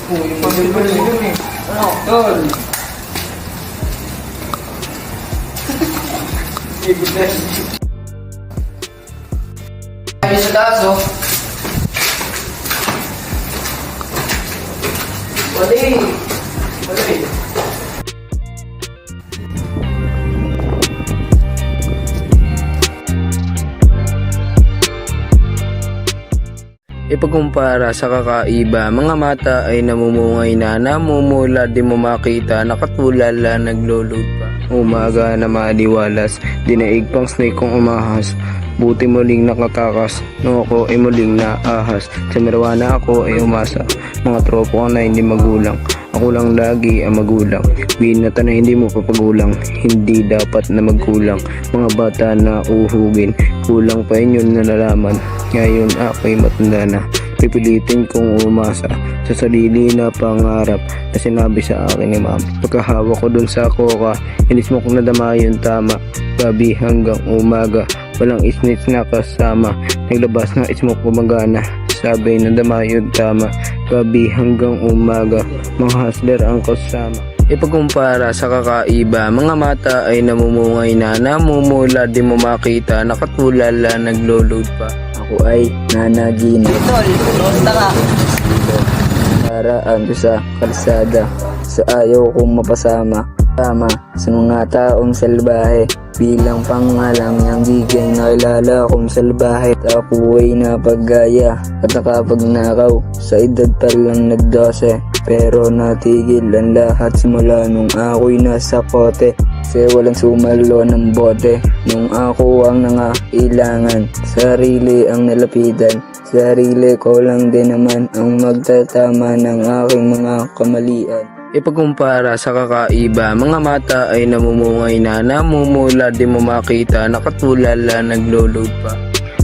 Yung pagsilbal eh. Ano? Tol! Kami sa taas, oh. Wali! Wali! Ipagkumpara sa kakaiba, mga mata ay namumungay na, namumula, di mo makita, nakatulala, nagloload pa. Umaga na maliwalas, dinaig pang snake kong umahas. Buti muling nakatakas, no ako ay muling naahas. Sa marijuana ako ay umasa, mga tropo ko na hindi magulang. Ako lang lagi ang magulang, binata na hindi mo papagulang. Hindi dapat na magkulang, mga bata na uhugin. Kulang pa inyo na nalaman, ngayon ako'y matanda na. Pipilitin kong umasa sa sarili na pangarap na sinabi sa akin ni ma'am. Pagkahawak ko dun sa koka, inis mo kong nadama yun tama. Gabi hanggang umaga, walang isnits na kasama. Naglabas na ismo kumagana, sabi nadama yun tama. Gabi hanggang umaga, mga hustler ang kasama. Ipagkumpara sa kakaiba, mga mata ay namumungay na, namumula, di mo makita, nakatulala, nagloload pa. Ako ay nanaginip. Tol! Rosta ka! Paraan ko sa kalsada, sa ayaw kong mapasama. Tama sa mga taong salbahe, bilang pangalang ng gigay nakilala kong salbahe. At ako ay napaggaya at nakapagnakaw, sa edad pa lang nag-12. Pero natigil ang lahat simula nung ako'y nasa kote. Kasi walang sumalo ng bote, nung ako ang nangailangan. Sarili ang nalapitan, sarili ko lang din naman ang magtatama ng aking mga kamalian. Ipagkumpara sa kakaiba, mga mata ay namumungay na, namumula, di mo makita, nakatulala, nagloload pa.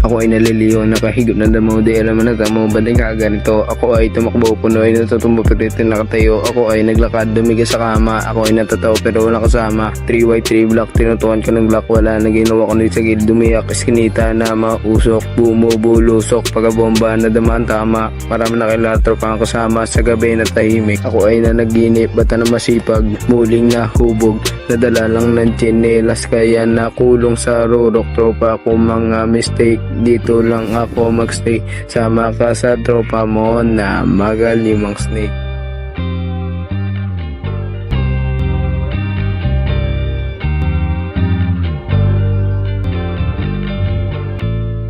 Ako ay naliliyo, nakahigop na damo, di alam na tamo, banding kaganito. Ako ay tumakbo, puno ay natutumbo, pero ito nakatayo. Ako ay naglakad, dumiga sa kama. Ako ay natataw, pero wala kasama. 3 white, 3 black, tinutukan ko ng black. Wala na ginawa ko nito sa gilid, dumiyak, iskinita na mausok. Bumubulusok, pagkabomba na daman tama. Marami na kilatro pang kasama, sa gabi na tahimik. Ako ay nanaginip, bata na masipag, muling nahubog. Nadala lang ng tsinelas, kaya nakulong sa rurok. Tropa ko mga mistake, dito lang ako magstay. Sama ka sa tropa mo na magalimang snake.